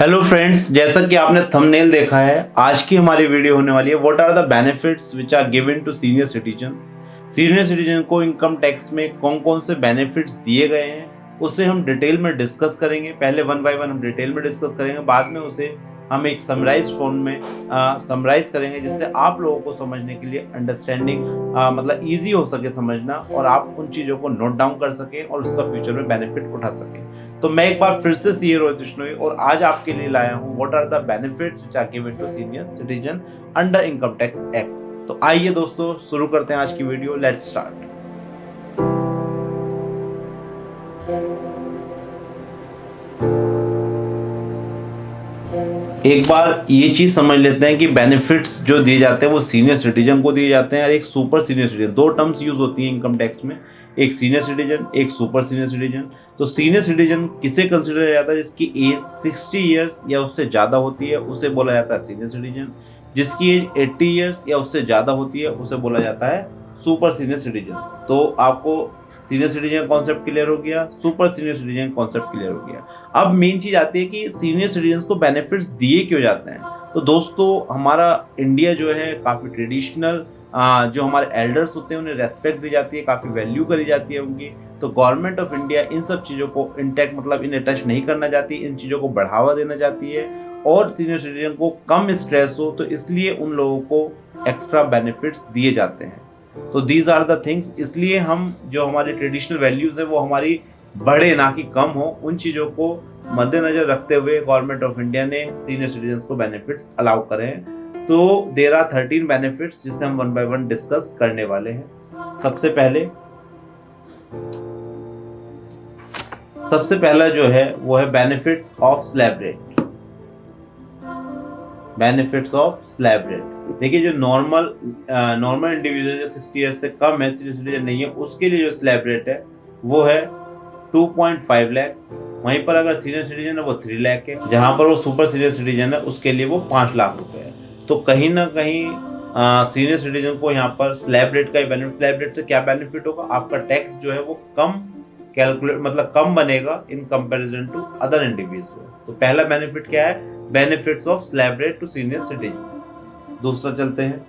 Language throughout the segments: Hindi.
हेलो फ्रेंड्स, जैसा कि आपने थंबनेल देखा है, आज की हमारी वीडियो होने वाली है what are the benefits which are given to senior citizens. Senior citizen को इनकम टैक्स में कौन कौन से बेनिफिट्स दिए गए हैं उसे हम डिटेल में डिस्कस करेंगे। पहले वन बाय वन हम डिटेल में डिस्कस करेंगे, बाद में उसे हम एक समराइज फॉर्म में समराइज करेंगे, जिससे आप लोगों को समझने के लिए अंडरस्टैंडिंग मतलब ईजी हो सके समझना, और आप उन चीज़ों को नोट डाउन कर सकें और उसका फ्यूचर में बेनिफिट उठा सकें। तो मैं एक बार फिर से सीए रोहित बिश्नोई और आज आपके लिए लाया हूँ what are the benefits which are given to senior citizen under income tax act. तो आइए दोस्तों, शुरू करते हैं आज की वीडियो। Let's start. एक बार ये चीज समझ लेते हैं कि बेनिफिट्स जो दिए जाते हैं वो सीनियर सिटीजन को दिए जाते हैं और एक सुपर सीनियर सिटीजन। दो टर्म्स यूज होती हैं इनकम टैक्स में, एक सीनियर सिटीजन, एक सुपर सीनियर सिटीजन। तो सीनियर सिटीजन किसे कंसिडर किया जाता है? जिसकी एज 60 इयर्स या उससे ज़्यादा होती है उसे बोला जाता है सीनियर सिटीजन। जिसकी एज 80 इयर्स या उससे ज़्यादा होती है उसे बोला जाता है सुपर सीनियर सिटीजन। तो आपको सीनियर सिटीजन कॉन्सेप्ट क्लियर हो गया, super senior citizen concept clear हो गया। अब मेन चीज़ आती है कि सीनियर सिटीजन को बेनिफिट्स दिए क्यों जाते हैं। तो दोस्तों, हमारा इंडिया जो है काफ़ी ट्रेडिशनल, जो हमारे एल्डर्स होते हैं उन्हें रेस्पेक्ट दी जाती है, काफ़ी वैल्यू करी जाती है उनकी। तो गवर्नमेंट ऑफ इंडिया इन सब चीज़ों को इंटैक्ट मतलब इन्हें टच नहीं करना चाहती, इन चीज़ों को बढ़ावा देना चाहती है और सीनियर सिटीजन को कम स्ट्रेस हो, तो इसलिए उन लोगों को एक्स्ट्रा बेनिफिट्स दिए जाते हैं। तो दीज आर द थिंग्स, इसलिए हम जो हमारी ट्रेडिशनल वैल्यूज़ है वो हमारी बढ़े ना कि कम हो, उन चीज़ों को मद्देनजर रखते हुए गवर्नमेंट ऑफ इंडिया ने सीनियर सिटीजन्स को बेनिफिट्स अलाउ करे हैं। तो देयर आर 13 बेनिफिट्स जिसे हम वन बाय वन डिस्कस करने वाले हैं। सबसे पहला जो है वो है benefits of slab rate. Benefits of slab rate, देखिए जो नॉर्मल इंडिविजुअल जो 60 ईयर्स से कम है, सीनियर सिटीजन नहीं है, उसके लिए जो स्लैब रेट है वो है 2.5 लाख। वहीं पर अगर सीनियर सिटीजन है वो 3 लाख है। जहां पर वो सुपर सीनियर सिटीजन है उसके लिए वो 5 लाख रुपए है। तो कहीं ना कहीं सीनियर सिटीजन को यहाँ पर स्लैब रेट का ही बेनिफिट। स्लैब रेट से क्या बेनिफिट होगा? आपका टैक्स जो है वो कम कैलकुलेट मतलब कम बनेगा in comparison to other individual. तो पहला बेनिफिट क्या है? Benefits of slab rate to senior citizen. दूसरा चलते हैं,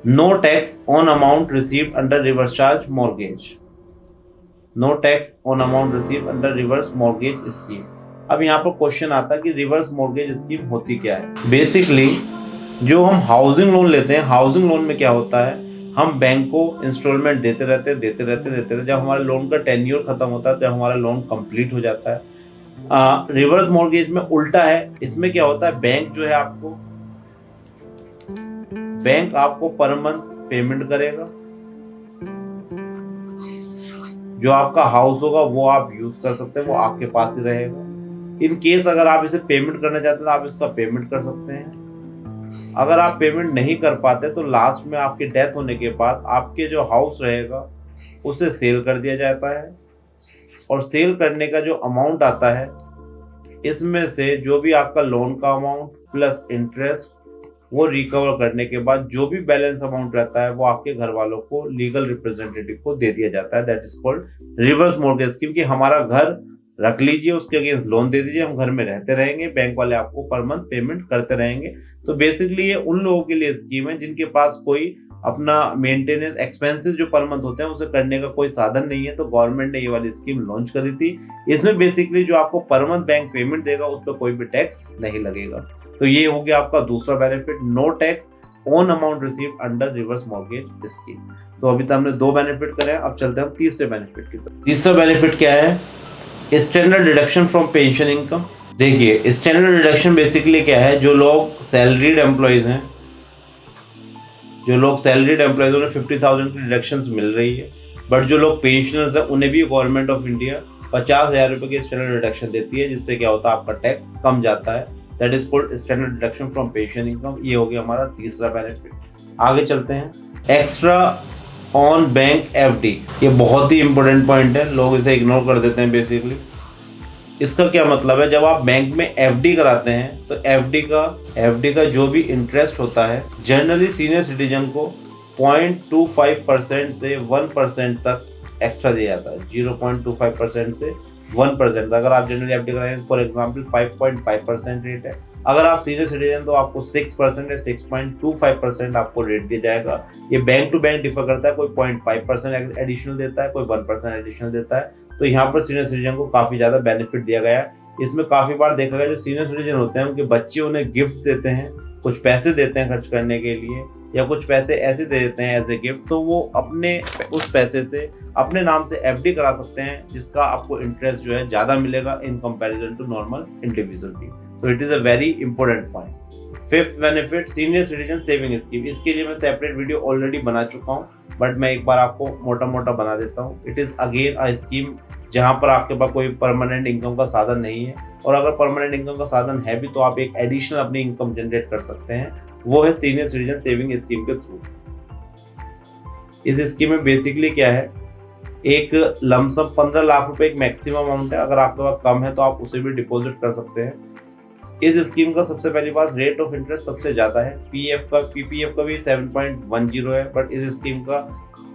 no tax on amount received under reverse charge mortgage. No tax on amount received under reverse mortgage scheme. अब यहाँ पर क्वेश्चन आता है कि रिवर्स मॉर्गेज स्कीम होती क्या है। बेसिकली जो हम हाउसिंग लोन लेते हैं, हाउसिंग लोन में क्या होता है, हम बैंक को इंस्टॉलमेंट देते रहते। जब हमारे लोन का टेन्योर खत्म होता है, जब हमारा लोन कंप्लीट हो जाता है। रिवर्स मॉर्गेज में उल्टा है। इसमें क्या होता है, बैंक आपको पर मंथ पेमेंट करेगा। जो आपका हाउस होगा वो आप यूज कर सकते हैं, वो आपके पास ही रहेगा। इन केस अगर आप इसे पेमेंट करना चाहते हैं तो आप इसका पेमेंट कर सकते हैं। अगर आप पेमेंट नहीं कर पाते तो लास्ट में आपकी डेथ होने के बाद आपके जो हाउस रहेगा उसे सेल कर दिया जाता है, और सेल करने का जो अमाउंट आता है इसमें से जो भी आपका लोन का अमाउंट प्लस इंटरेस्ट वो रिकवर करने के बाद जो भी बैलेंस अमाउंट रहता है वो आपके घर वालों को, लीगल रिप्रेजेंटेटिव को दे दिया जाता है। That is called reverse mortgage scheme. कि हमारा घर रख लीजिए, उसके अगेंस्ट लोन दे दीजिए, हम घर में रहते रहेंगे, बैंक वाले आपको पर मंथ पेमेंट करते रहेंगे। तो बेसिकली ये उन लोगों के लिए स्कीम है जिनके पास कोई अपना मेंटेनेंस एक्सपेंसेस जो पर मंथ होते हैं उसे करने का कोई साधन नहीं है। तो गवर्नमेंट ने ये वाली स्कीम लॉन्च करी थी। इसमें बेसिकली जो आपको पर मंथ बैंक पेमेंट देगा उस पर कोई भी टैक्स नहीं लगेगा। तो ये हो गया आपका दूसरा benefit, no tax on amount received under reverse mortgage scheme. तो अभी तो हमने दो बेनिफिट करे, अब चलते हैं तीसरे बेनिफिट की तरफ। तीसरा बेनिफिट क्या है? Standard deduction from pension income. देखिए स्टैंडर्ड डिडक्शन बेसिकली क्या है, जो लोग सैलरीड एम्प्लॉयज हैं, उन्हें 50,000 की डिडक्शंस मिल रही है। बट जो लोग पेंशनर्स हैं उन्हें भी गवर्नमेंट ऑफ इंडिया 50,000 रुपए की स्टैंडर्ड डिडक्शन देती है, जिससे क्या होता है आपका टैक्स कम जाता है। That is called standard deduction from pension income. ये हो गया हमारा तीसरा बेनिफिट। आगे चलते हैं, एक्स्ट्रा ऑन बैंक एफडी। ये बहुत ही इंपॉर्टेंट पॉइंट है, लोग इसे इग्नोर कर देते हैं। बेसिकली इसका क्या मतलब है, जब आप बैंक में एफडी कराते हैं तो एफडी का जो भी इंटरेस्ट होता है जनरली सीनियर सिटीजन को 0.25% से 1% तक एक्स्ट्रा दिया जाता है। 0.25% से 1%। अगर आप जनरली एफडी कराएंगे फॉर एग्जांपल 5.5% रेट है। अगर आप सीनियर सिटीजन तो आपको 6% या 6.25% आपको रेट दिया जाएगा। ये बैंक टू बैंक डिफर करता है, कोई 0.5% एडिशनल देता है, कोई 1% एडिशनल देता है। तो यहाँ पर सीनियर सिटीजन को काफी ज्यादा बेनिफिट दिया गया है। इसमें काफी बार देखा गया जो सीनियर सिटीजन होते हैं उनके बच्चे उन्हें गिफ्ट देते हैं, कुछ पैसे देते हैं खर्च करने के लिए, या कुछ पैसे ऐसे दे देते हैं एज ए गिफ्ट, तो वो अपने उस पैसे से अपने नाम से एफडी करा सकते हैं, जिसका आपको इंटरेस्ट जो है ज्यादा मिलेगा in comparison to normal individual की। तो it is a very important point. Fifth benefit senior citizen saving scheme. इसके लिए मैं सेपरेट वीडियो ऑलरेडी बना चुका हूँ, बट मैं एक बार आपको मोटा मोटा बना देता हूँ। It is again a scheme जहां पर आपके पास कोई परमानेंट इनकम का साधन नहीं है, और अगर परमानेंट इनकम का साधन है भी तो आप एक एडिशनल अपनी इनकम जनरेट कर सकते हैं, वो है सीनियर सिटीजन सेविंग स्कीम के थ्रू। इस स्कीम में बेसिकली क्या है, एक लमसम 15 लाख रुपए एक मैक्सिमम अमाउंट है। अगर आपके पास कम है तो आप उसे भी डिपॉजिट कर सकते हैं। इस स्कीम का सबसे पहली बात, रेट ऑफ इंटरेस्ट सबसे ज्यादा है। पीपीएफ का भी 7.10 है, बट इस स्कीम का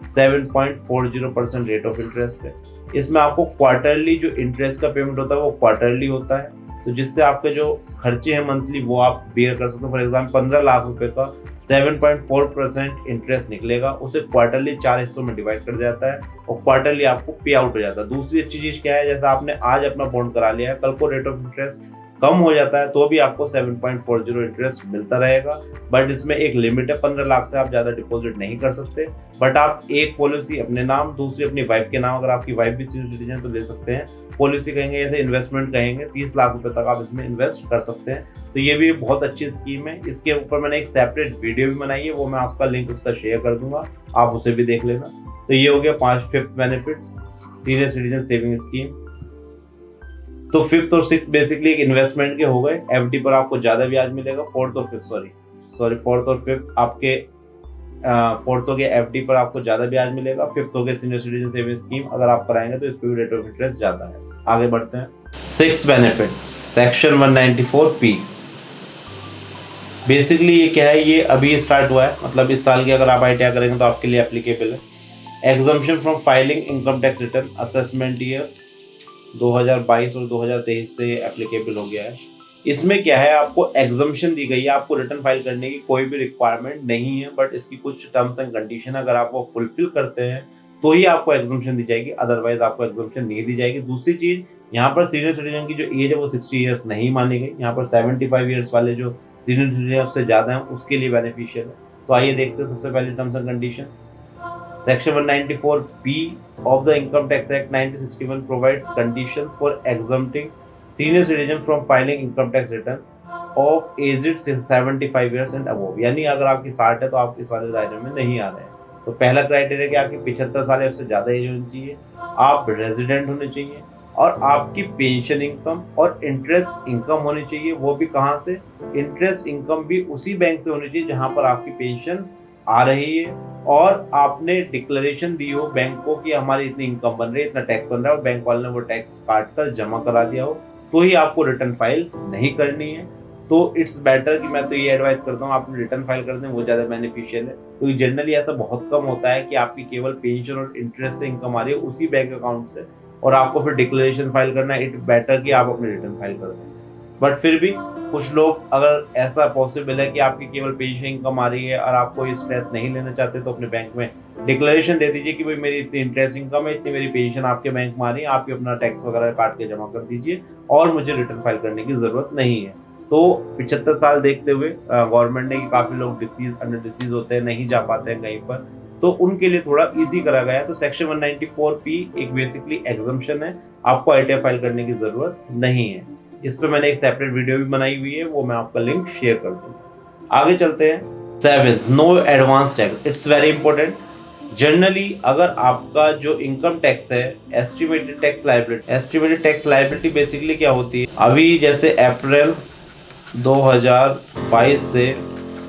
7.40% रेट ऑफ इंटरेस्ट है। इसमें आपको क्वार्टरली जो इंटरेस्ट का पेमेंट होता है वो क्वार्टरली होता है, तो जिससे आपके जो खर्चे हैं मंथली वो आप बेयर कर सकते हो। फॉर एग्जाम्पल 15 लाख रुपए का 7.4% इंटरेस्ट निकलेगा, उसे क्वार्टरली 4 हिस्सों में डिवाइड कर दिया जाता है और क्वार्टरली आपको पे आउट हो जाता है। दूसरी अच्छी चीज क्या है, जैसे आपने आज अपना बॉन्ड करा लिया है, कल को रेट ऑफ इंटरेस्ट कम हो जाता है तो भी आपको 7.40 इंटरेस्ट मिलता रहेगा, बट इसमें एक लिमिट है, 15 लाख से आप ज्यादा डिपॉजिट नहीं कर सकते। बट आप एक पॉलिसी अपने नाम, दूसरी अपनी वाइफ के नाम, अगर आपकी वाइफ भी सीनियर सिटीजन तो ले सकते हैं। पॉलिसी कहेंगे जैसे इन्वेस्टमेंट कहेंगे, 30 लाख रुपए तक आप इसमें इन्वेस्ट कर सकते हैं। तो ये भी बहुत अच्छी स्कीम है। इसके ऊपर मैंने एक सेपरेट वीडियो भी बनाई है, वो मैं आपका लिंक उसका शेयर कर दूंगा, आप उसे भी देख लेना। तो ये हो गया 5 benefit senior citizen saving scheme. तो फिफ्थ और सिक्स बेसिकली एक इन्वेस्टमेंट के हो गए, एफडी पर आपको ज्यादा ब्याज मिलेगा। फोर्थ और फिफ्थ आपके फोर्थ हो गया एफडी पर आपको ज्यादा ब्याज मिलेगा। फिफ्थ हो गया सीनियर सिटीजन सेविंग स्कीम, अगर आप कराएंगे तो इस पर भी रेट ऑफ इंटरेस्ट ज्यादा है। आगे बढ़ते हैं। Six benefit section 194P। Basically ये क्या है, ये अभी स्टार्ट हुआ है, मतलब इस साल की अगर आप ITR करेंगे तो आपके लिए एप्लीकेबल है। Exemption from filing income tax return assessment year 2022 और 2023 से एप्लीकेबल हो गया है। इसमें क्या है, आपको एग्जम्पशन दी गई है, आपको रिटर्न फाइल करने की कोई भी रिक्वायरमेंट नहीं है, बट इसकी कुछ टर्म्स एंड कंडीशन अगर आप वो फुलफिल करते हैं तो ही आपको एग्जम्पशन दी जाएगी, अदरवाइज आपको एग्जम्पशन नहीं दी जाएगी। दूसरी चीज, यहाँ पर सीनियर सिटीजन की जो एज है वो 60 ईयर्स नहीं मानी गई, यहाँ पर 75 ईयर्स वाले जो सीनियर सिटीजन उससे ज्यादा है उसके लिए बेनिफिशियल है। तो आइए देखते हैं सबसे पहले terms and condition. Section 194P of the Income Tax Act 1961 provides conditions for exempting senior citizen from filing income tax return of aged 75 years and above। यानी अगर आपकी 60 है तो आप इस वाले दायरे में नहीं आ रहे हैं। तो पहला क्राइटेरिया कि आपकी 75 साल या उससे ज्यादा एज होनी चाहिए, आप रेजिडेंट होने चाहिए, और आपकी पेंशन इनकम और इंटरेस्ट इनकम होनी चाहिए। वो भी कहाँ से, इंटरेस्ट इनकम भी उसी बैंक से होनी चाहिए जहां पर आपकी पेंशन आ रही है, और आपने डिक्लेरेशन दी हो बैंक को कि हमारी इतनी इनकम बन रही है, इतना टैक्स बन रहा है, और बैंक वाले ने वो टैक्स काट कर जमा करा दिया हो, तो ही आपको रिटर्न फाइल नहीं करनी है। तो इट्स बेटर कि मैं तो ये एडवाइस करता हूँ आप रिटर्न फाइल कर दें, वो ज्यादा बेनिफिशियल है। क्योंकि जनरली ऐसा बहुत कम होता है कि आपकी केवल पेंशन और इंटरेस्ट से इनकम आ रही है उसी बैंक अकाउंट से, और आपको फिर डिक्लेरेशन फाइल करना है। इट बेटर कि आप अपने रिटर्न फाइल कर दें। बट फिर भी कुछ लोग, अगर ऐसा पॉसिबल है कि आपकी केवल पेंशन इनकम आ रही है और आपको ये स्ट्रेस नहीं लेना चाहते, तो अपने बैंक में डिक्लेरेशन दे दीजिए कि भाई मेरी इतनी इंटरेस्ट इनकम है, इतनी मेरी पेंशन आपके बैंक में आ रही है, आप अपना टैक्स वगैरह काट के जमा कर दीजिए और मुझे रिटर्न फाइल करने की जरूरत नहीं है। तो 75 साल देखते हुए गवर्नमेंट ने, काफी लोग अंडर डिसीज होते हैं, नहीं जा पाते हैं कहीं पर, तो उनके लिए थोड़ा इजी करा गया है। तो सेक्शन 194P एक बेसिकली एग्जम्पशन है, आपको ITR फाइल करने की जरूरत नहीं है। इस पर मैंने एक सेपरेट वीडियो भी बनाई हुई है, वो मैं आपका लिंक शेयर कर दूंगा। आगे चलते हैं। 7 no advance tax. It's very important. Generally अगर आपका जो इनकम टैक्स है, एस्टिमेटेड टैक्स लायबिलिटी बेसिकली क्या होती है, अभी जैसे अप्रैल 2022 से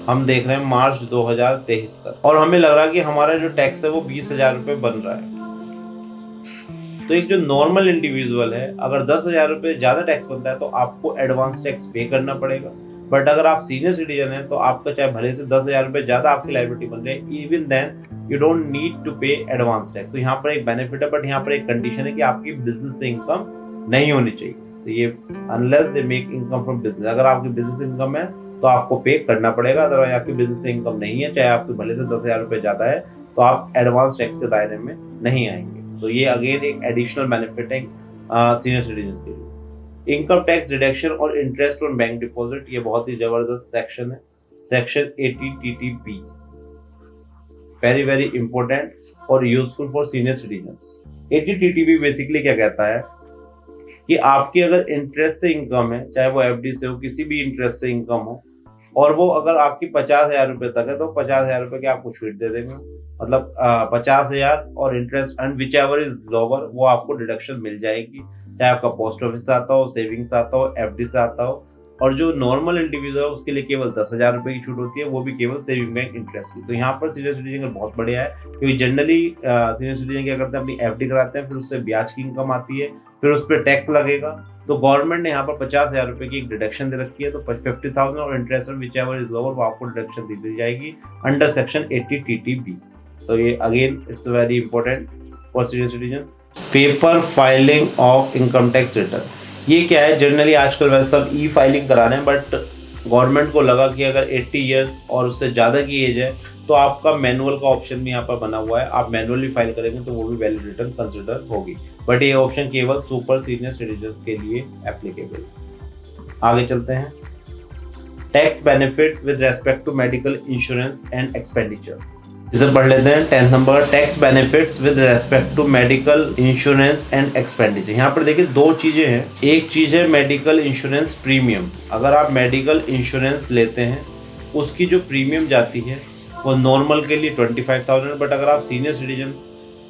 हम देख रहे हैं मार्च 2023 तक, और हमें लग रहा है कि हमारा जो टैक्स है वो 20,000 रुपये बन रहा है। तो एक जो नॉर्मल इंडिविजुअल है, अगर 10,000 रुपये ज्यादा टैक्स बनता है तो आपको एडवांस टैक्स पे करना पड़ेगा। बट अगर आप सीनियर सिटीजन है तो आपका चाहे भले से 10,000 रुपये ज्यादा आपकी लायबिलिटी बन रही है, even then you don't need to pay advance tax. तो यहाँ पर एक बेनिफिट है, बट यहाँ पर एक कंडीशन है कि आपकी बिजनेस से इनकम नहीं होनी चाहिए। तो ये unless they make income from business, अगर आपकी बिजनेस इनकम है तो आपको पे करना पड़ेगा, अदरवाइज आपकी बिजनेस से इनकम नहीं है, चाहे आपके भले से 10,000 रुपये ज़्यादा है, तो आप एडवांस टैक्स के दायरे में नहीं आएंगे। तो ये अगेन एक एडिशनल बेनिफिट है सीनियर सिटीजन के लिए। इनकम टैक्स डिडक्शन और इंटरेस्ट ऑन बैंक डिपॉजिट, ये बहुत ही जबरदस्त सेक्शन है, section 80TTB, very very important और useful for senior citizens. 80TTB basically क्या कहता है कि आपकी अगर इंटरेस्ट से इनकम है, चाहे वो एफडी से हो, किसी भी इंटरेस्ट से इनकम हो, और वो अगर आपकी 50,000 रुपये तक है, तो 50,000 रुपये की आपको छूट दे देंगे। मतलब 50,000 और interest and which ever is lower, वो आपको डिडक्शन मिल जाएगी, चाहे आपका पोस्ट ऑफिस से आता हो, सेविंग्स आता हो, एफडी से आता हो। और जो नॉर्मल इंडिविजुअल है उसके लिए केवल 10,000 रुपये की छूट होती है, वो भी केवल सेविंग बैंक इंटरेस्ट की। तो यहाँ पर सीनियर सिटीजन बहुत बढ़िया है, क्योंकि जनरली सीनियर सिटीजन क्या करते हैं, अपनी एफडी कराते हैं, फिर उससे ब्याज की इनकम आती है, फिर उस पर टैक्स लगेगा। तो गवर्नमेंट ने यहाँ पर 50,000 रुपये की एक डिडक्शन दे रखी है, तो 50,000 और interest which ever is lower, वो आपको डिडक्शन दी जाएगी अंडर सेक्शन 80TTB। तो ये again it's very important for senior citizen. Paper filing of income tax return, ये क्या है, जनरली आजकल वैसे सब ई फाइलिंग करा रहे हैं, बट गवर्नमेंट को लगा कि अगर 80 ईयर्स और उससे ज़्यादा की एज है तो आपका मैनुअल का ऑप्शन भी यहाँ पर बना हुआ है, आप मैनुअली फाइल करेंगे तो वो भी वैलिड रिटर्न कंसिडर होगी, बट ये ऑप्शन केवल सुपर सीनियर सिटीजन के लिए एप्लीकेबल। आगे चलते हैं, tax benefit with respect to medical insurance and expenditure, इसे पढ़ लेते हैं। 10th number, tax benefits with respect to medical insurance and expenditure. यहाँ पर देखिए दो चीजें हैं, एक चीज है मेडिकल इंश्योरेंस प्रीमियम। अगर आप मेडिकल इंश्योरेंस लेते हैं उसकी जो प्रीमियम जाती है वो नॉर्मल के लिए 25,000, बट अगर आप सीनियर सिटीजन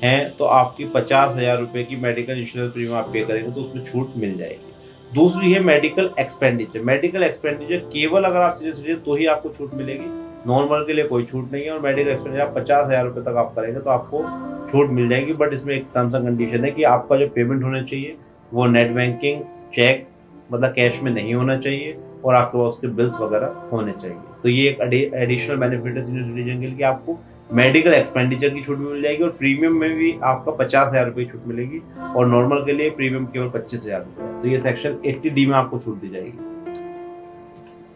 हैं तो आपकी 50,000 रुपये की मेडिकल इंश्योरेंस प्रीमियम आप पे करेंगे तो उसमें छूट मिल जाएगी। दूसरी है मेडिकल एक्सपेंडिचर। मेडिकल एक्सपेंडिचर केवल अगर आप सीनियर सिटीजन तो ही आपको छूट मिलेगी, नॉर्मल के लिए कोई छूट नहीं है। और मेडिकल एक्सपेंडिचर आप 50,000 रुपये तक आप करेंगे तो आपको छूट मिल जाएगी, बट इसमें एक टर्म्स एंड कंडीशन है कि आपका जो पेमेंट होना चाहिए वो नेट बैंकिंग, चेक, मतलब कैश में नहीं होना चाहिए, और आपके पास उसके बिल्स वगैरह होने चाहिए। तो ये एक एडिशनल बेनिफिट है सीनियर सिटीजन के लिए कि आपको मेडिकल एक्सपेंडिचर की छूट भी मिल जाएगी, और प्रीमियम में भी आपका 50,000 रुपये की छूट मिलेगी, और नॉर्मल के लिए प्रीमियम केवल 25,000 रुपये। तो ये सेक्शन 80D में आपको छूट दी जाएगी।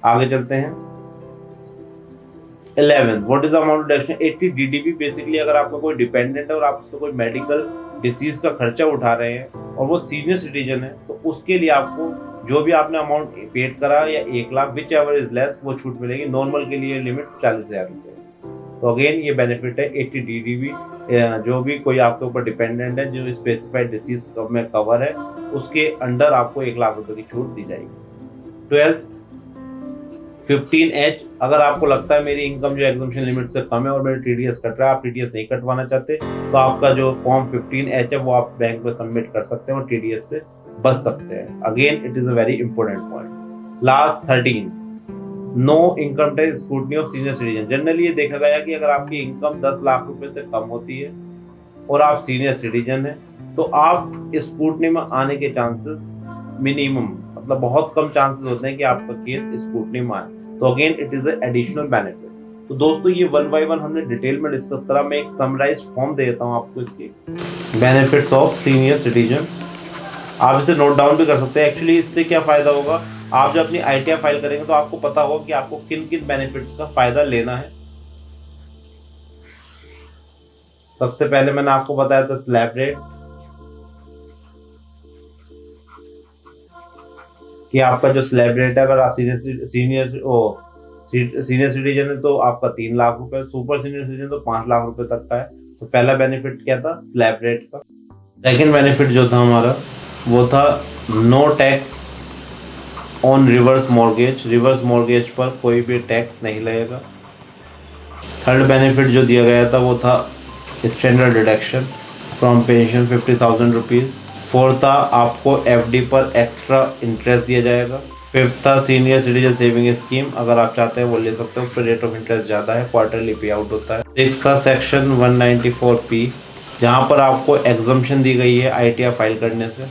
आगे चलते हैं, 11 what is amount deduction 80DDB। Basically अगर आपका कोई डिपेंडेंट है और आप उसको कोई मेडिकल डिसीज का खर्चा उठा रहे हैं और वो सीनियर सिटीजन है, तो उसके लिए आपको जो भी आपने अमाउंट पेड करा या 1 lakh which ever is less, वो छूट मिलेगी। नॉर्मल के लिए लिमिट 40,000 रुपये। तो अगेन ये बेनिफिट है 80DDB। जो भी कोई आपके ऊपर डिपेंडेंट है जो स्पेसिफाइड डिसीज में कवर है, उसके अंडर आपको 1 लाख रुपए की छूट दी जाएगी। 12th 15H, अगर आपको लगता है मेरी इनकम जो एग्जम्पशन लिमिट से कम है और मेरे TDS कट रहा है, आप TDS नहीं कटवाना चाहते, तो आपका जो फॉर्म 15H है वो आप बैंक में सबमिट कर सकते हैं और TDS से बच सकते हैं। Again it is a very important point. Last 13, no income tax scrutiny of senior citizen. Generally ये देखा गया कि अगर आपकी इनकम 10 लाख रुपए से कम होती है और आप सीनियर सिटीजन हैं, तो आप स्क्रूटनी में आने के चांसेस मिनिमम, मतलब बहुत कम चांसेस होते हैं कि आपका केस स्क्रूटनी में आए। तो again it is a additional benefit. तो दोस्तों ये 1 by 1 हमने डिटेल में डिस्कस करा। मैं एक समराइज्ड फॉर्म दे देता हूँ आपको इसके बेनिफिट्स ऑफ सीनियर सिटीजन, आप इसे नोट डाउन भी कर सकते हैं। एक्चुअली इससे क्या फायदा होगा, आप जब अपनी ITR फाइल करेंगे तो आपको पता होगा कि आपको किन किन बेनिफिट्स का फायदा लेना है। सबसे पहले मैंने आपको बताया था स्लैब रेट, कि आपका जो स्लैब रेट है, अगर आप सीनियर सिटीजन है तो आपका 3 लाख रुपए, सुपर सीनियर सिटीजन तो 5 लाख रुपए तक का है। तो पहला बेनिफिट क्या था, स्लैब रेट का। सेकंड बेनिफिट जो था हमारा वो था no tax on reverse mortgage. Reverse mortgage पर कोई भी टैक्स नहीं लगेगा। थर्ड बेनिफिट जो दिया गया था वो था standard deduction from pension 50,000 rupees. Fourth था आपको FD पर एक्स्ट्रा इंटरेस्ट दिया जाएगा। फिफ्थ था सीनियर सिटीजन सेविंग स्कीम, अगर आप चाहते हैं वो ले सकते हैं, उस पर रेट ऑफ इंटरेस्ट ज़्यादा है, क्वार्टरली पे आउट होता है। सिक्स था सेक्शन 194P, जहाँ पर आपको एग्जम्पशन दी गई है ITR फाइल करने से,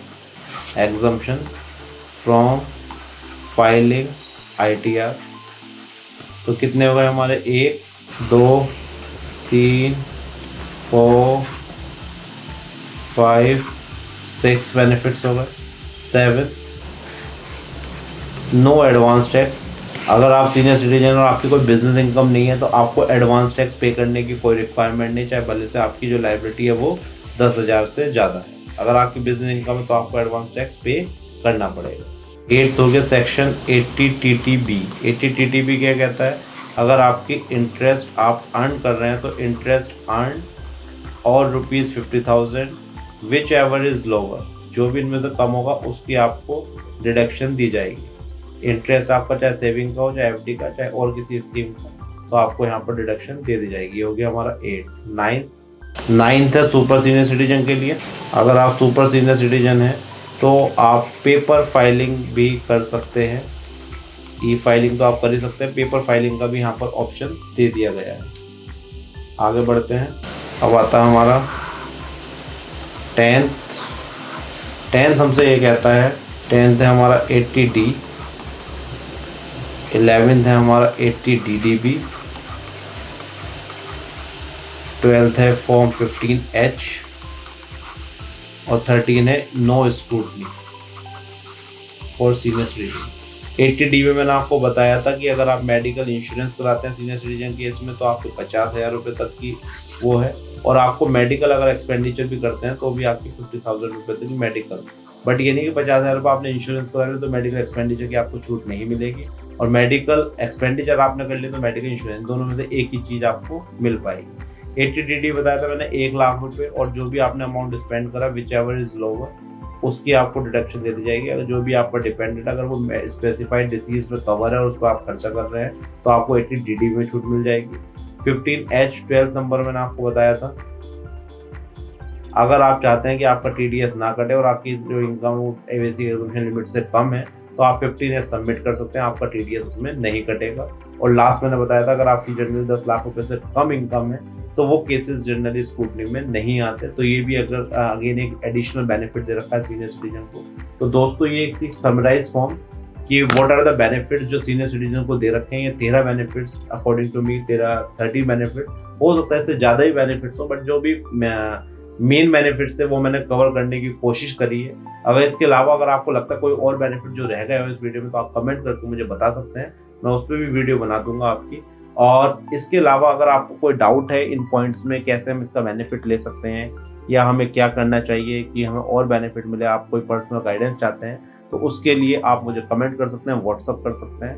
एग्जम्पशन फ्रॉम फाइलिंग ITR। तो कितने हो गए हमारे, 1 2 3 4 5 6 बेनिफिट्स हो गए। 7, नो एडवांस टैक्स। अगर आप सीनियर सिटीजन और आपकी कोई बिजनेस इनकम नहीं है तो आपको एडवांस टैक्स पे करने की कोई रिक्वायरमेंट नहीं, चाहे भले से आपकी जो लायबिलिटी है वो 10,000 से ज़्यादा है। अगर आपकी बिजनेस इनकम है तो आपको एडवांस टैक्स पे करना पड़ेगा। 8 हो गया सेक्शन 80 TTB। 80 TTB क्या कहता है? अगर आपकी इंटरेस्ट आप अर्न कर रहे हैं तो इंटरेस्ट अर्न और ₹50,000 विच एवर इज लोअर, जो भी इनमें से कम होगा उसकी आपको डिडक्शन दी जाएगी। इंटरेस्ट आपका चाहे सेविंग का हो, चाहे एफडी का, चाहे और किसी स्कीम का, तो आपको यहाँ पर डिडक्शन दे दी जाएगी। ये हो गया हमारा 8। 9th है सुपर सीनियर सिटीजन के लिए। अगर आप सुपर सीनियर सिटीजन हैं तो आप पेपर फाइलिंग भी कर सकते हैं। ई फाइलिंग तो आप कर ही सकते हैं, पेपर फाइलिंग का भी यहाँ पर ऑप्शन दे दिया गया है। आगे बढ़ते हैं। अब आता है हमारा 10th हमसे ये कहता है, 10th है हमारा 80D, 11th है हमारा 80 DDB, 12th है फॉर्म 15H और 13 है नो स्क्रूटनी और सीनियर सिटीजन। 80D में मैंने आपको बताया था कि अगर आप मेडिकल इंश्योरेंस कराते हैं सीनियर सिटीजन केस में तो आपको 50,000 रुपये तक की वो है, और आपको मेडिकल अगर एक्सपेंडिचर भी करते हैं तो भी आपकी 50,000 रुपये तक की मेडिकल। बट ये नहीं कि 50,000 रुपये आपने इंश्योरेंस करा लिया तो मेडिकल एक्सपेंडिचर की आपको छूट नहीं मिलेगी, और मेडिकल एक्सपेंडिचर आपने कर लिया तो मेडिकल इंश्योरेंस, दोनों में से एक ही चीज़ आपको मिल पाएगी। 80DD बताया था मैंने 1 लाख रुपये, और जो भी आपने अमाउंट स्पेंड करा विच एवर इज लोअर उसकी आपको डिडक्शन दे दी जाएगी। अगर जो भी आप पर डिपेंडेंट, अगर वो स्पेसिफाइड डिसीज पे कवर है और उसको आप खर्चा कर रहे हैं तो आपको 80DD में छूट मिल जाएगी। 15H 12th नंबर मैंने आपको बताया था, अगर आप चाहते हैं कि आपका TDS ना कटे और आपकी जो इनकम बेसिक एग्जम्पशन लिमिट से कम है तो आप 15H सबमिट कर सकते हैं, आपका TDS उसमें नहीं कटेगा। और लास्ट मैंने बताया था अगर आपकी जनरली 10 लाख रुपए से कम इनकम है तो वो केसेस जनरली स्क्रूटनी में नहीं आते। तो ये भी अगर अगेन एक एडिशनल बेनिफिट दे रखा है सीनियर सिटीजन को। तो दोस्तों ये एक समराइज फॉर्म कि व्हाट आर द बेनिफिट्स जो सीनियर सिटीजन को दे रखे हैं। ये 13 benefits according to me, 30 benefit हो सकता है, इससे ज़्यादा ही बेनिफिट्स हो, बट जो भी मेन बेनिफिट्स थे वो मैंने कवर करने की कोशिश करी है। अगर इसके अलावा अगर आपको लगता है कोई और बेनिफिट जो रह गया हो इस वीडियो में तो आप कमेंट करके मुझे बता सकते हैं, मैं उस पर भी वीडियो बना दूंगा आपकी। और इसके अलावा अगर आपको कोई डाउट है इन पॉइंट्स में कैसे हम इसका बेनिफिट ले सकते हैं या हमें क्या करना चाहिए कि हमें और बेनिफिट मिले, आप कोई पर्सनल गाइडेंस चाहते हैं तो उसके लिए आप मुझे कमेंट कर सकते हैं, व्हाट्सअप कर सकते हैं।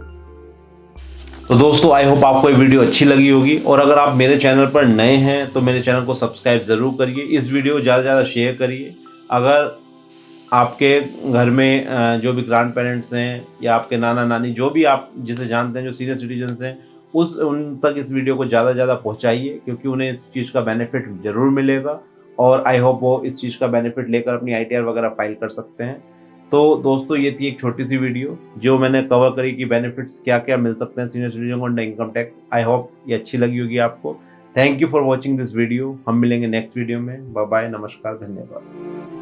तो दोस्तों आई होप आपको ये वीडियो अच्छी लगी होगी, और अगर आप मेरे चैनल पर नए हैं तो मेरे चैनल को सब्सक्राइब ज़रूर करिए, इस वीडियो को ज़्यादा से ज़्यादा शेयर करिए। अगर आपके घर में जो भी ग्रैंड पेरेंट्स हैं या आपके नाना नानी जो भी आप जिसे जानते हैं जो सीनियर सिटीजन्स हैं उन तक इस वीडियो को ज़्यादा से ज़्यादा पहुँचाइए, क्योंकि उन्हें इस चीज़ का बेनिफिट ज़रूर मिलेगा और आई होप वो इस चीज़ का बेनिफिट लेकर अपनी ITR वगैरह फाइल कर सकते हैं। तो दोस्तों ये थी एक छोटी सी वीडियो जो मैंने कवर करी कि बेनिफिट्स क्या क्या मिल सकते हैं सीनियर सिटीजन को under income tax. I hope ये अच्छी लगी होगी आपको। Thank you for watching this video. हम मिलेंगे नेक्स्ट वीडियो में। बाय बाय, नमस्कार, धन्यवाद।